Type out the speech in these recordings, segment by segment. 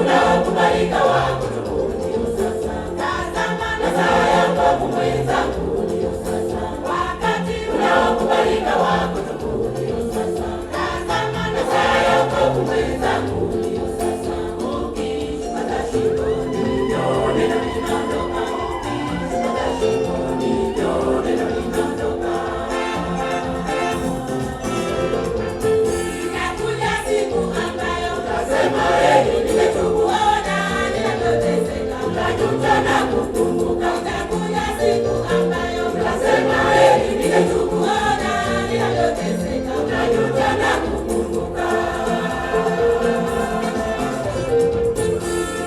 unaokubalika wa kutubu ndio sasa. Tazama na saa yako mwenzangu ndio sasa. Wakati unaokubalika wa kutubu ndio sasa. Tazama na saa yako mwenzangu ndio sasa. Ukipata shingoni ndio neno linaondoka. Ukipata shingoni ndio neno linaondoka. Inakuja siku ambayo utasema nimetubu, ona ninavyoteseka, utajuta na kukumbuka. Inakuja siku ambayo utasema nimetubu, ona ninavyoteseka, utajuta na kukumbuka.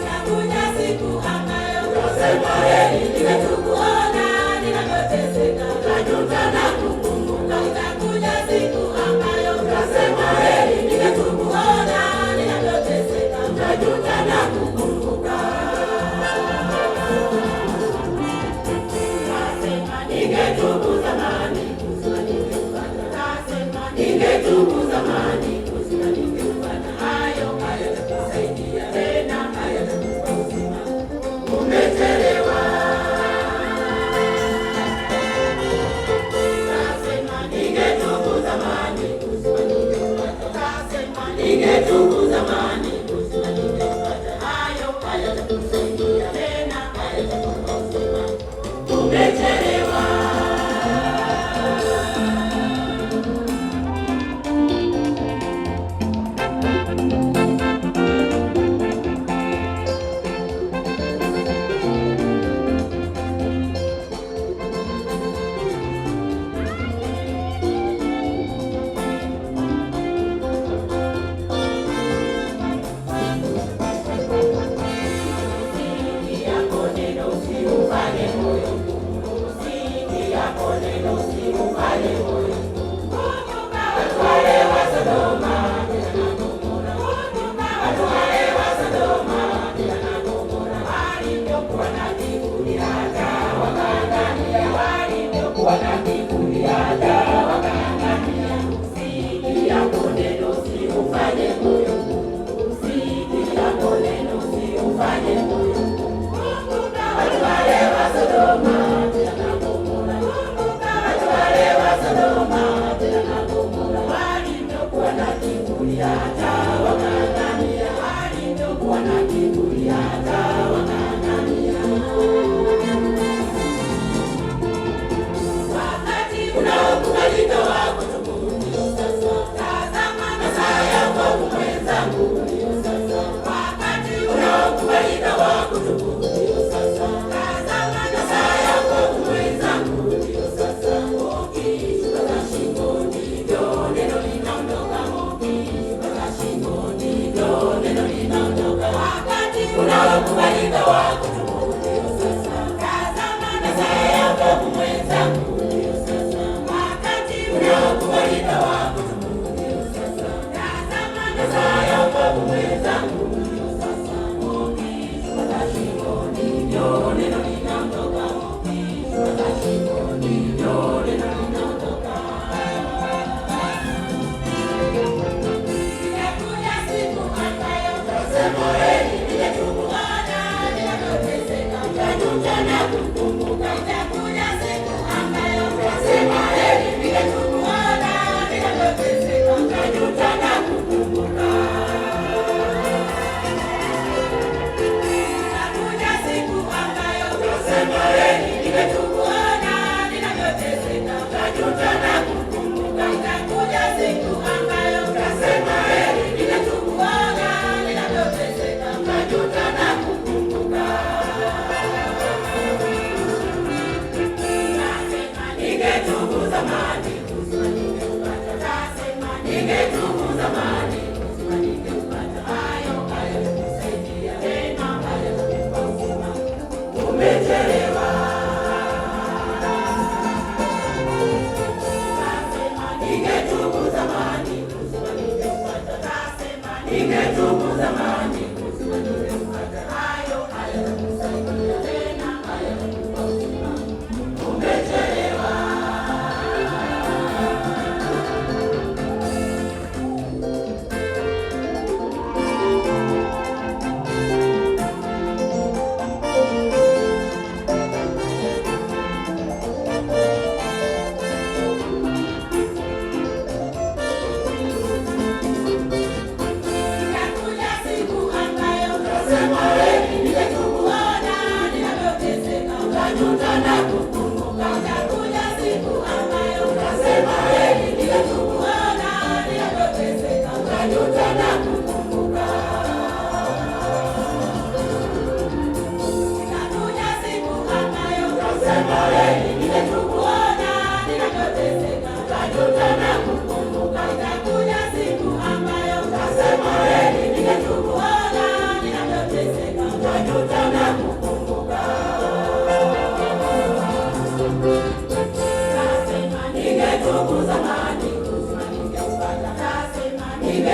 Inakuja siku ambayo utasema nimetubu, ona ninavyoteseka, utajuta na kukumbuka. Inakuja siku ambayo utasema nimetubu, ona ninavyoteseka, utajuta na kukumbuka. Nasema ningetubu zamani, uzima ningeupata. Nasema ningetubu zamani, uzima ningeupata. Hayo hayatakusaidia tena, hayatakupa uzima. Umechelewa. Nasema ningetubu zamani, uzima ningeupata. Nasema ningetubu zamani, uzima ningeupata. Hayo hayatakusaidia tena, hayatakupa uzima. Umechelewa.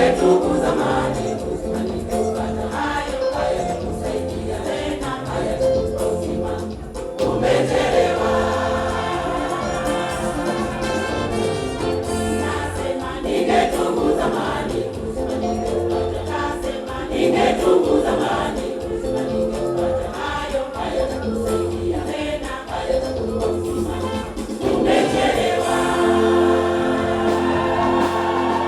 wetu